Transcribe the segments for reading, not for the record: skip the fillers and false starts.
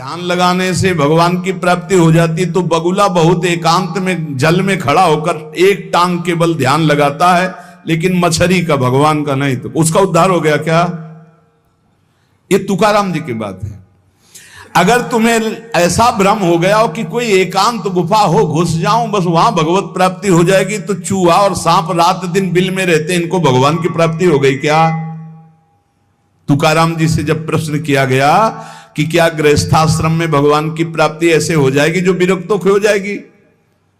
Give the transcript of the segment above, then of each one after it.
ध्यान लगाने से भगवान की प्राप्ति हो जाती, तो बगुला बहुत एकांत में जल में खड़ा होकर एक टांग केवल ध्यान लगाता है, लेकिन मछली का भगवान का नहीं, तो उसका उद्धार हो गया क्या? ये तुकाराम जी की बात है। अगर तुम्हें ऐसा भ्रम हो गया हो कि कोई एकांत गुफा हो, घुस जाऊं बस वहां भगवत प्राप्ति हो जाएगी, तो चूहा और सांप रात दिन बिल में रहते हैं, इनको भगवान की प्राप्ति हो गई क्या? तुकाराम जी से जब प्रश्न किया गया कि क्या गृहस्थाश्रम में भगवान की प्राप्ति ऐसे हो जाएगी जो विरक्तों की हो जाएगी,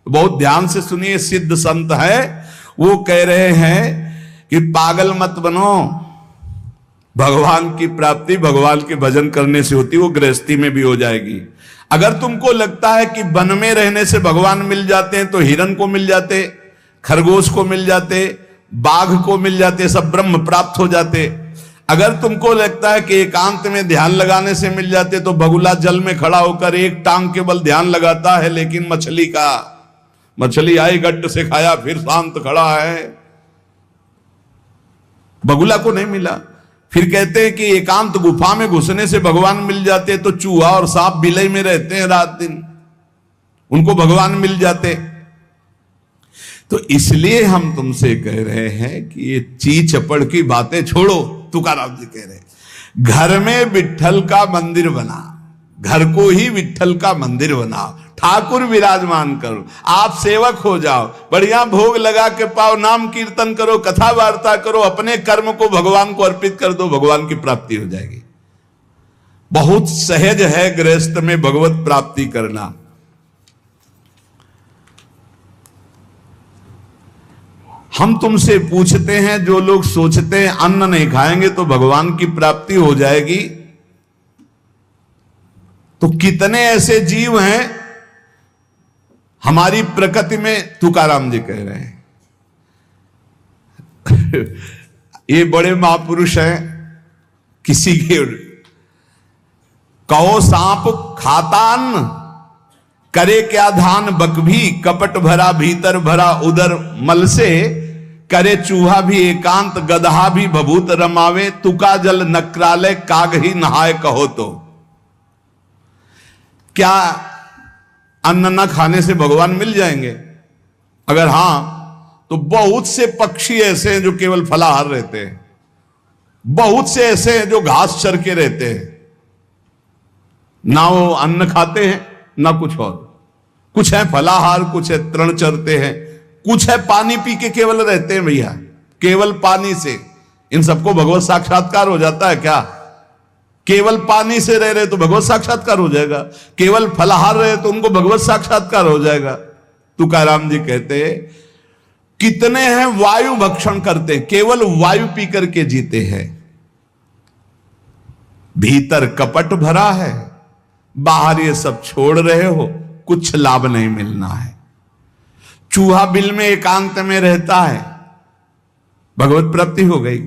बहुत ध्यान से सुनिए, सिद्ध संत है, वो कह रहे हैं कि पागल मत बनो, भगवान की प्राप्ति भगवान के भजन करने से होती, वो गृहस्थी में भी हो जाएगी। अगर तुमको लगता है कि वन में रहने से भगवान मिल जाते हैं, तो हिरन को मिल जाते, खरगोश को मिल जाते, बाघ को मिल जाते, सब ब्रह्म प्राप्त हो जाते। अगर तुमको लगता है कि एकांत में ध्यान लगाने से मिल जाते, तो बगुला जल में खड़ा होकर एक टांग केवल ध्यान लगाता है, लेकिन मछली आई गट्ट से खाया फिर शांत खड़ा है, बगुला को नहीं मिला। फिर कहते हैं कि एकांत गुफा में घुसने से भगवान मिल जाते, तो चूहा और सांप बिलई में रहते हैं रात दिन, उनको भगवान मिल जाते। तो इसलिए हम तुमसे कह रहे हैं कि ये ची चपड़ की बातें छोड़ो। तुकाराम जी कह रहे हैं घर में विट्ठल का मंदिर बना, घर को ही विट्ठल का मंदिर बना, ठाकुर विराजमान करो, आप सेवक हो जाओ, बढ़िया भोग लगा के पाओ, नाम कीर्तन करो, कथा वार्ता करो, अपने कर्म को भगवान को अर्पित कर दो, भगवान की प्राप्ति हो जाएगी। बहुत सहज है गृहस्थ में भगवत प्राप्ति करना। हम तुमसे पूछते हैं, जो लोग सोचते हैं अन्न नहीं खाएंगे तो भगवान की प्राप्ति हो जाएगी, तो कितने ऐसे जीव हैं हमारी प्रकृति में? तुकाराम जी कह रहे हैं ये बड़े महापुरुष हैं, किसी के कहो सांप खातान करे क्या धान, बक भी कपट भरा भीतर भरा उदर मल से, करे चूहा भी एकांत गदहा भी भभूत रमावे, तुका जल नक्राले काग ही नहाए कहो तो। क्या अन्न न खाने से भगवान मिल जाएंगे? अगर हां, तो बहुत से पक्षी ऐसे हैं जो केवल फलाहार रहते हैं, बहुत से ऐसे हैं जो घास चर के रहते हैं, ना वो अन्न खाते हैं ना कुछ और, कुछ है फलाहार, कुछ है तृण चरते हैं, कुछ है पानी पी के केवल रहते हैं भैया, केवल पानी से। इन सबको भगवत साक्षात्कार हो जाता है क्या? केवल पानी से रह रहे तो भगवत साक्षात्कार हो जाएगा, केवल फलाहार रहे तो उनको भगवत साक्षात्कार हो जाएगा। तुकाराम जी कहते हैं कितने हैं वायु भक्षण करते हैं, केवल वायु पी करके जीते हैं, भीतर कपट भरा है, बाहर ये सब छोड़ रहे हो, कुछ लाभ नहीं मिलना है। चूहा बिल में एकांत में रहता है, भगवत प्राप्ति हो गई।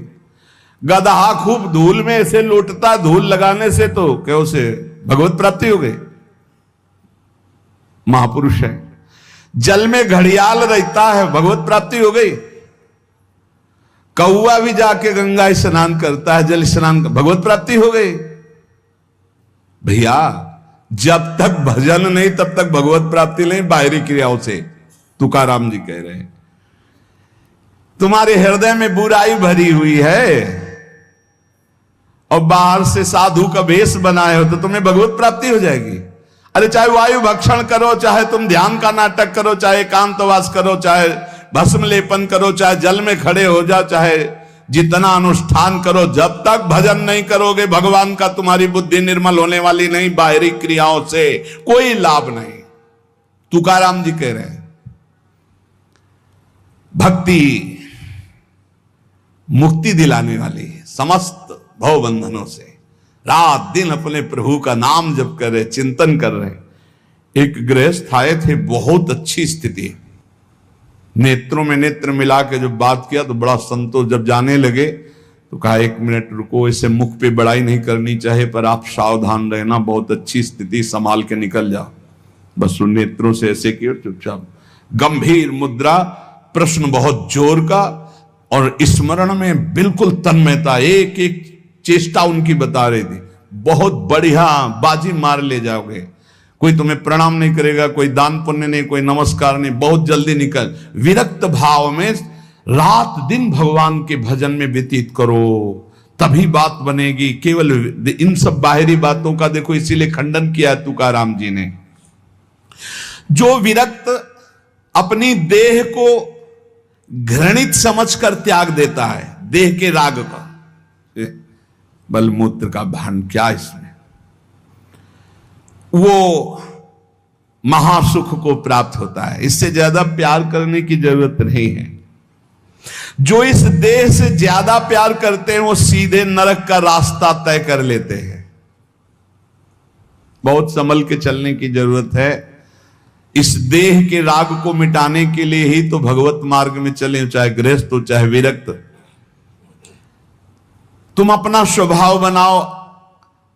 गदहा खूब धूल में ऐसे लौटता, धूल लगाने से तो क्या उसे भगवत प्राप्ति हो गई, महापुरुष है। जल में घड़ियाल रहता है, भगवत प्राप्ति हो गई। कौआ भी जाके गंगा स्नान करता है, जल स्नान, भगवत प्राप्ति हो गई। भैया जब तक भजन नहीं तब तक भगवत प्राप्ति नहीं, बाहरी क्रियाओं से। तुकाराम जी कह रहे हैं तुम्हारे हृदय में बुराई भरी हुई है और बाहर से साधु का वेश बनाए हो तो तुम्हें भगवत प्राप्ति हो जाएगी। अरे चाहे वायु भक्षण करो, चाहे तुम ध्यान का नाटक करो, चाहे एकांतवास करो, चाहे भस्म लेपन करो, चाहे जल में खड़े हो जाओ, चाहे जितना अनुष्ठान करो, जब तक भजन नहीं करोगे भगवान का, तुम्हारी बुद्धि निर्मल होने वाली नहीं, बाहरी क्रियाओं से कोई लाभ नहीं। तुकाराम जी कह रहे हैं भक्ति मुक्ति दिलाने वाली है समस्त भव बंधनों से। रात दिन अपने प्रभु का नाम जप कर रहे, चिंतन कर रहे। एक गृहस्थ आए थे, बहुत अच्छी स्थिति, नेत्रों में नेत्र मिला के जब बात किया तो बड़ा संतोष। जब जाने लगे तो कहा 1 मिनट रुको, इसे मुख पे बड़ाई नहीं करनी चाहिए, पर आप सावधान रहना, बहुत अच्छी स्थिति, संभाल के निकल जाओ। बस उन नेत्रों से ऐसे किया, चुपचाप गंभीर मुद्रा, प्रश्न बहुत जोर का, और स्मरण में बिल्कुल तन्मयता, एक एक चेष्टा उनकी बता रही थी। बहुत बढ़िया बाजी मार ले जाओगे। कोई तुम्हें प्रणाम नहीं करेगा, कोई दान पुण्य नहीं, कोई नमस्कार नहीं, बहुत जल्दी निकल। विरक्त भाव में रात दिन भगवान के भजन में व्यतीत करो, तभी बात बनेगी। केवल इन सब बाहरी बातों का देखो, इसीलिए खंडन किया तुकाराम जी ने। जो विरक्त अपनी देह को घृणित समझकर त्याग देता है, देह के राग का, बलमूत्र का भान क्या इसमें, वो महासुख को प्राप्त होता है। इससे ज्यादा प्यार करने की जरूरत नहीं है। जो इस देह से ज्यादा प्यार करते हैं वो सीधे नरक का रास्ता तय कर लेते हैं। बहुत संभल के चलने की जरूरत है। इस देह के राग को मिटाने के लिए ही तो भगवत मार्ग में चले, चाहे गृहस्थ हो चाहे विरक्त। तुम अपना स्वभाव बनाओ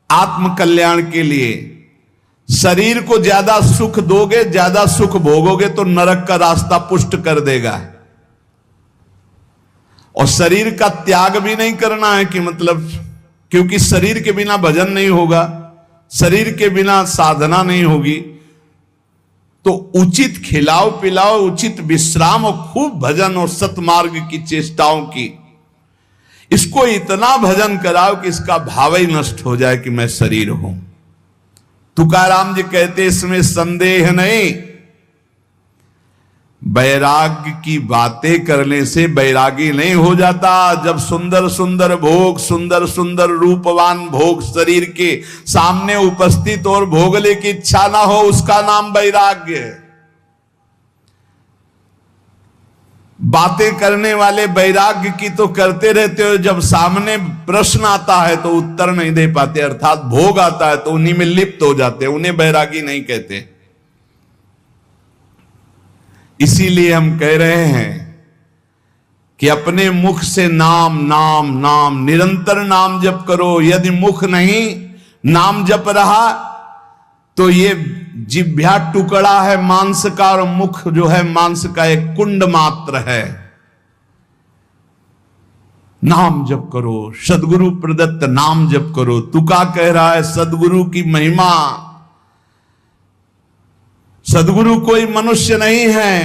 आत्म कल्याण के लिए। शरीर को ज्यादा सुख दोगे, ज्यादा सुख भोगोगे तो नरक का रास्ता पुष्ट कर देगा। और शरीर का त्याग भी नहीं करना है कि मतलब, क्योंकि शरीर के बिना भजन नहीं होगा, शरीर के बिना साधना नहीं होगी। तो उचित खिलाओ पिलाओ, उचित विश्राम और खूब भजन और सतमार्ग की चेष्टाओं की। इसको इतना भजन कराओ कि इसका भाव ही नष्ट हो जाए कि मैं शरीर हूं। तुकाराम जी कहते इसमें संदेह नहीं। वैराग्य की बातें करने से वैरागी नहीं हो जाता। जब सुंदर सुंदर भोग, सुंदर सुंदर रूपवान भोग शरीर के सामने उपस्थित और भोगने की इच्छा ना हो, उसका नाम वैराग्य है। बातें करने वाले वैराग्य की तो करते रहते हो, जब सामने प्रश्न आता है तो उत्तर नहीं दे पाते, अर्थात भोग आता है तो उन्हीं में लिप्त हो जाते हैं, उन्हें वैरागी नहीं कहते। इसीलिए हम कह रहे हैं कि अपने मुख से नाम नाम नाम, निरंतर नाम जप करो। यदि मुख नहीं नाम जप रहा तो ये जिह्वा टुकड़ा है मांस का, और मुख जो है मांस का एक कुंड मात्र है। नाम जप करो, सदगुरु प्रदत्त नाम जप करो। तुका कह रहा है सदगुरु की महिमा। सदगुरु कोई मनुष्य नहीं है।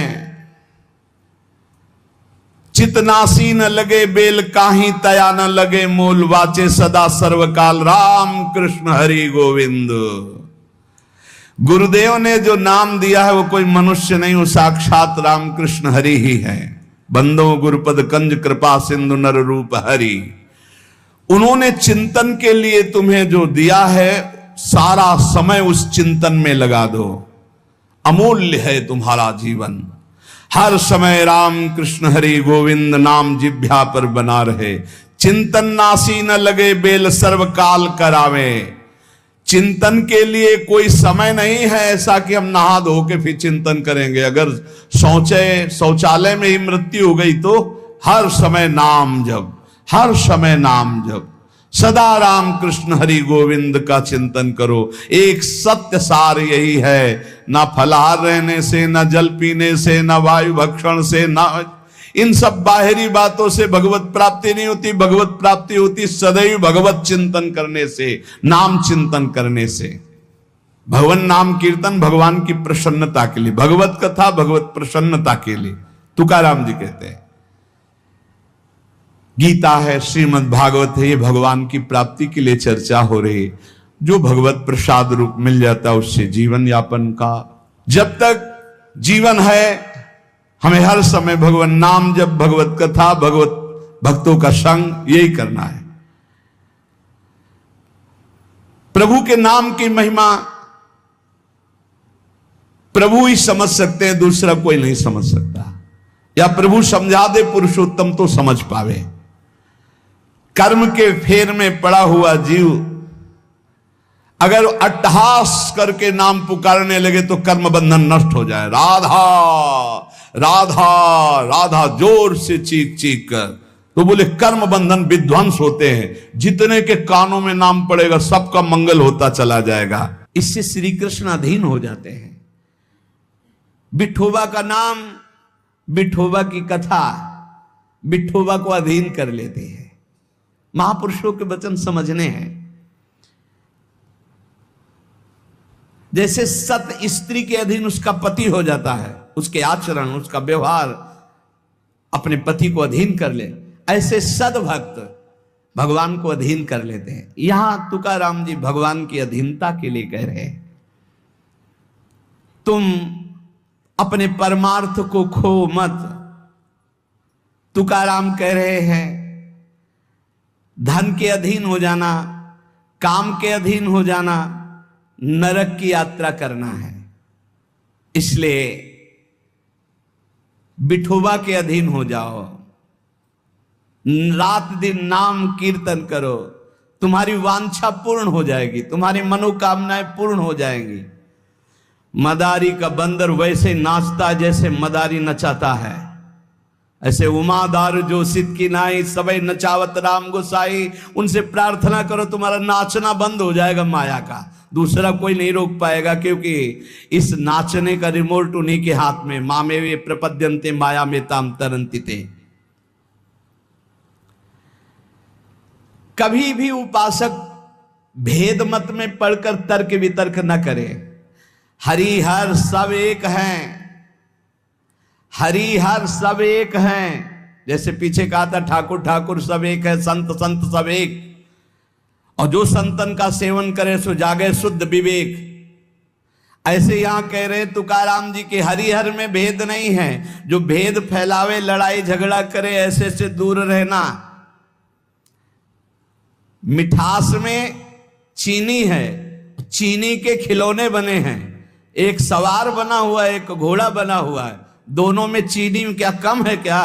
चितनासी न लगे बेल काही, तया न लगे मूल, वाचे सदा सर्वकाल राम कृष्ण हरि गोविंद। गुरुदेव ने जो नाम दिया है वो कोई मनुष्य नहीं, वो साक्षात राम कृष्ण हरि ही है। बंदो गुरुपद कंज कृपा सिंधु नर रूप हरि। उन्होंने चिंतन के लिए तुम्हें जो दिया है, सारा समय उस चिंतन में लगा दो। अमूल्य है तुम्हारा जीवन। हर समय राम कृष्ण हरि गोविंद नाम जिह्वा पर बना रहे। चिंतन नासी न लगे बेल, सर्वकाल करावे। चिंतन के लिए कोई समय नहीं है ऐसा कि हम नहा धो के फिर चिंतन करेंगे। अगर शौचालय में ही मृत्यु हो गई तो हर समय नाम जप, हर समय नाम जप। सदा राम कृष्ण हरि गोविंद का चिंतन करो। एक सत्य सार यही है, ना फलाहार रहने से, ना जल पीने से, ना वायु भक्षण से, ना इन सब बाहरी बातों से भगवत प्राप्ति नहीं होती। भगवत प्राप्ति होती सदैव भगवत चिंतन करने से, नाम चिंतन करने से। भगवान नाम कीर्तन भगवान की प्रसन्नता के लिए, भगवत कथा भगवत प्रसन्नता के लिए। तुकाराम जी कहते हैं गीता है, श्रीमद् भागवत है, ये भगवान की प्राप्ति के लिए चर्चा हो रही। जो भगवत प्रसाद रूप मिल जाता है उससे जीवन यापन का। जब तक जीवन है हमें हर समय भगवान नाम जप, भगवत कथा, भगवत भक्तों का संग, यही करना है। प्रभु के नाम की महिमा प्रभु ही समझ सकते हैं, दूसरा कोई नहीं समझ सकता। या प्रभु समझा दे पुरुषोत्तम तो समझ पावे। कर्म के फेर में पड़ा हुआ जीव अगर अट्टहास करके नाम पुकारने लगे तो कर्म बंधन नष्ट हो जाए। राधा राधा राधा जोर से चीख चीख कर, तो बोले कर्म बंधन विध्वंस होते हैं। जितने के कानों में नाम पड़ेगा सबका मंगल होता चला जाएगा। इससे श्री कृष्ण अधीन हो जाते हैं। विठोबा का नाम, विठोबा की कथा विठोबा को अधीन कर लेते हैं। महापुरुषों के वचन समझने हैं। जैसे सत स्त्री के अधीन उसका पति हो जाता है, उसके आचरण, उसका व्यवहार अपने पति को अधीन कर ले, ऐसे सद्भक्त भगवान को अधीन कर लेते हैं। यहां तुकाराम जी भगवान की अधीनता के लिए कह रहे हैं, तुम अपने परमार्थ को खो मत। तुकाराम कह रहे हैं धन के अधीन हो जाना, काम के अधीन हो जाना, नरक की यात्रा करना है। इसलिए विठोबा के अधीन हो जाओ, रात दिन नाम कीर्तन करो, तुम्हारी वांछा पूर्ण हो जाएगी, तुम्हारी मनोकामनाएं पूर्ण हो जाएंगी। मदारी का बंदर वैसे नाचता जैसे मदारी नचाता है, ऐसे उमादार जो सिद्ध की नाई सबई नचावत राम गोसाई, उनसे प्रार्थना करो तुम्हारा नाचना बंद हो जाएगा माया का, दूसरा कोई नहीं रोक पाएगा, क्योंकि इस नाचने का रिमोट उन्हीं के हाथ में। मामे वे प्रपद्यन्ते माया में ताम तरंती थे। कभी भी उपासक भेद मत में पढ़कर तर्क वितर्क न करे। हरि हर सब एक हैं, हरि हर सब एक हैं। जैसे पीछे कहा था ठाकुर ठाकुर सब एक है, संत संत सब एक, और जो संतन का सेवन करे सो जागे शुद्ध विवेक। ऐसे यहां कह रहे तुकाराम जी के हरिहर में भेद नहीं है। जो भेद फैलावे, लड़ाई झगड़ा करे, ऐसे से दूर रहना। मिठास में चीनी है, चीनी के खिलौने बने हैं, एक सवार बना हुआ है, एक घोड़ा बना हुआ है, दोनों में चीनी क्या कम है क्या?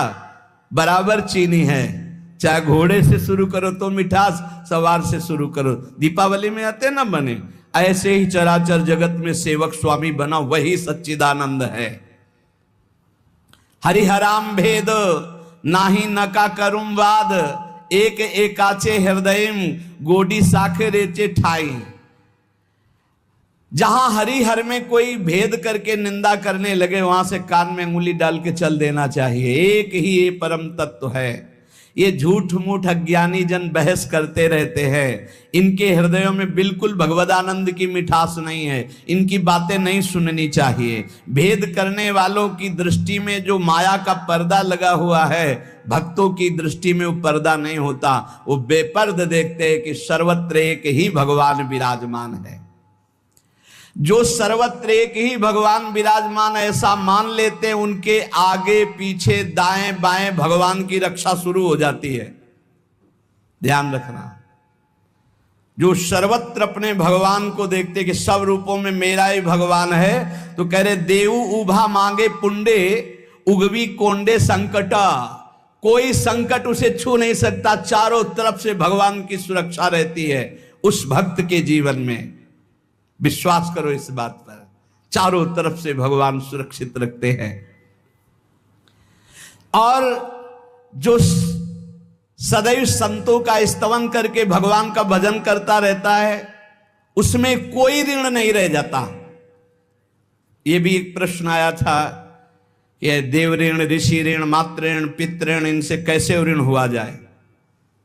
बराबर चीनी है। चाहे घोड़े से शुरू करो तो मिठास, सवार से शुरू करो। दीपावली में आते ना बने, ऐसे ही चराचर जगत में सेवक स्वामी बना वही सच्चिदानंद है। हरिहराम भेद नाही नका करुम वाद, एक एकाचे हृदयम गोडी साखे रेचे ठाई। जहां हरिहर में कोई भेद करके निंदा करने लगे, वहां से कान में उंगली डाल के चल देना चाहिए। एक ही ये परम तत्व है। ये झूठ मूठ अज्ञानी जन बहस करते रहते हैं, इनके हृदयों में बिल्कुल भगवदानंद की मिठास नहीं है, इनकी बातें नहीं सुननी चाहिए। भेद करने वालों की दृष्टि में जो माया का पर्दा लगा हुआ है, भक्तों की दृष्टि में वो पर्दा नहीं होता। वो बेपर्द देखते हैं कि सर्वत्र एक ही भगवान विराजमान है। जो सर्वत्र एक ही भगवान विराजमान ऐसा मान लेते हैं, उनके आगे पीछे दाएं बाएं भगवान की रक्षा शुरू हो जाती है। ध्यान रखना, जो सर्वत्र अपने भगवान को देखते कि सब रूपों में मेरा ही भगवान है, तो कह रहे देवु उभा मांगे पुंडे उगवी कोंडे संकटा। कोई संकट उसे छू नहीं सकता, चारों तरफ से भगवान की सुरक्षा रहती है उस भक्त के जीवन में। विश्वास करो इस बात पर, चारों तरफ से भगवान सुरक्षित रखते हैं। और जो सदैव संतों का स्तवन करके भगवान का भजन करता रहता है, उसमें कोई ऋण नहीं रह जाता। यह भी एक प्रश्न आया था, यह देव ऋण, ऋषि ऋण, मातृ ऋण, पितृ ऋण, इनसे कैसे ऋण हुआ जाए?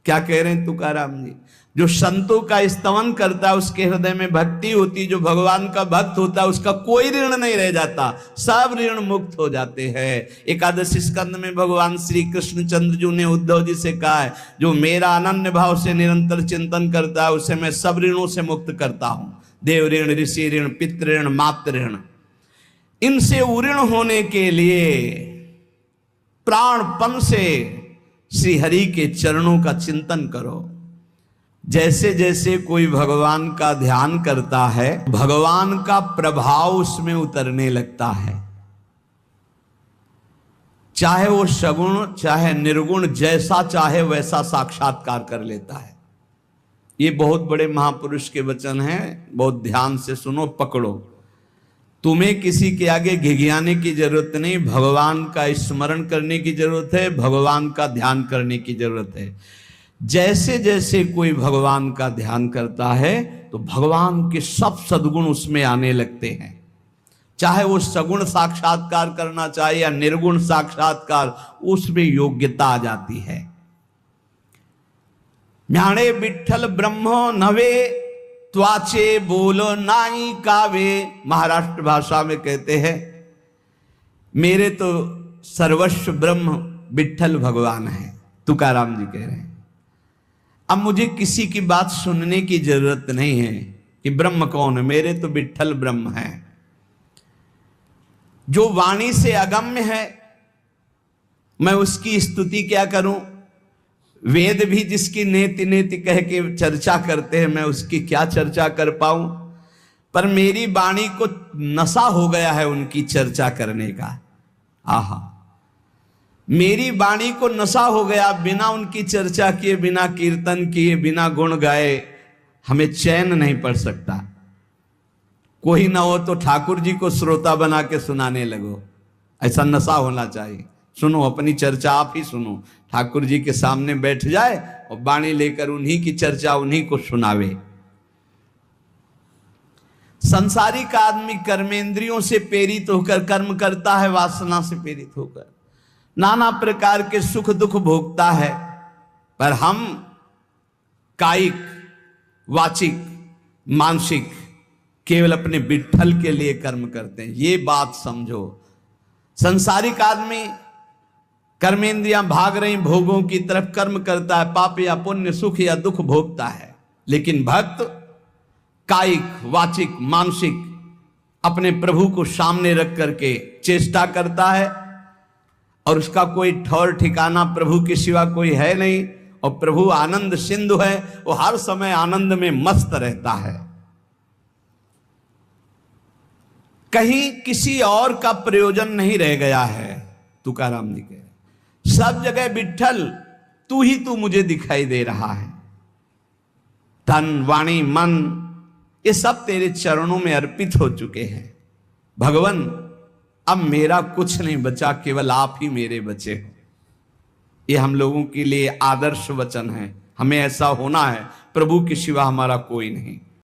क्या कह रहे हैं तुकाराम जी? जो संतों का स्तवन करता है, उसके हृदय में भक्ति होती, जो भगवान का भक्त होता है, उसका कोई ऋण नहीं रह जाता, सब ऋण मुक्त हो जाते हैं। एकादशी स्कंद में भगवान श्री कृष्ण चंद्र जी ने उद्धव जी से कहा है, जो मेरा अनन्य भाव से निरंतर चिंतन करता है, उसे मैं सब ऋणों से मुक्त करता हूं। देव ऋण, ऋषि ऋण, पितृ ऋण, मातृ ऋण, इनसे उऋण होने के लिए प्राणपन से श्री हरि के चरणों का चिंतन करो। जैसे जैसे कोई भगवान का ध्यान करता है, भगवान का प्रभाव उसमें उतरने लगता है। चाहे वो सगुण चाहे निर्गुण, जैसा चाहे वैसा साक्षात्कार कर लेता है। ये बहुत बड़े महापुरुष के वचन हैं, बहुत ध्यान से सुनो, पकड़ो। तुम्हें किसी के आगे घिघियाने की जरूरत नहीं, भगवान का स्मरण करने की जरूरत है, भगवान का ध्यान करने की जरूरत है। जैसे जैसे कोई भगवान का ध्यान करता है, तो भगवान के सब सद्गुण उसमें आने लगते हैं। चाहे वो सगुण साक्षात्कार करना चाहे या निर्गुण साक्षात्कार, उसमें योग्यता आ जाती है। ज्ञाने विठ्ठल ब्रह्मो नवे त्वाचे बोलो नाई कावे, महाराष्ट्र भाषा में कहते हैं मेरे तो सर्वस्व ब्रह्म विठ्ठल भगवान है, तुकाराम जी कह रहे हैं। अब मुझे किसी की बात सुनने की जरूरत नहीं है कि ब्रह्म कौन है, मेरे तो विठ्ठल ब्रह्म है। जो वाणी से अगम्य है मैं उसकी स्तुति क्या करूं, वेद भी जिसकी नेति नेति कह के चर्चा करते हैं मैं उसकी क्या चर्चा कर पाऊं। पर मेरी वाणी को नशा हो गया है उनकी चर्चा करने का। आहा, मेरी वाणी को नशा हो गया, बिना उनकी चर्चा किए, बिना कीर्तन किए, बिना गुण गाए हमें चैन नहीं पड़ सकता। कोई ना हो तो ठाकुर जी को श्रोता बना के सुनाने लगो, ऐसा नशा होना चाहिए। सुनो, अपनी चर्चा आप ही सुनो, ठाकुर जी के सामने बैठ जाए और वाणी लेकर उन्हीं की चर्चा उन्हीं को सुनावे। संसारिक आदमी कर्मेंद्रियों से प्रेरित होकर कर्म करता है, वासना से प्रेरित होकर नाना प्रकार के सुख दुख भोगता है, पर हम कायिक, वाचिक, मानसिक केवल अपने विठ्ठल के लिए कर्म करते हैं। ये बात समझो। संसारिक आदमी कर्मेंद्रियां भाग रही भोगों की तरफ, कर्म करता है, पाप या पुण्य, सुख या दुख भोगता है। लेकिन भक्त कायिक, वाचिक, मानसिक अपने प्रभु को सामने रख करके चेष्टा करता है और उसका कोई ठौर ठिकाना प्रभु के सिवा कोई है नहीं। और प्रभु आनंद सिंधु है, वो हर समय आनंद में मस्त रहता है। कहीं किसी और का प्रयोजन नहीं रह गया है। तुकाराम जी कहे सब जगह विठ्ठल तू ही तू मुझे दिखाई दे रहा है। तन, वाणी, मन ये सब तेरे चरणों में अर्पित हो चुके हैं। भगवान अब मेरा कुछ नहीं बचा, केवल आप ही मेरे बचे हो। ये हम लोगों के लिए आदर्श वचन है। हमें ऐसा होना है, प्रभु के सिवा हमारा कोई नहीं।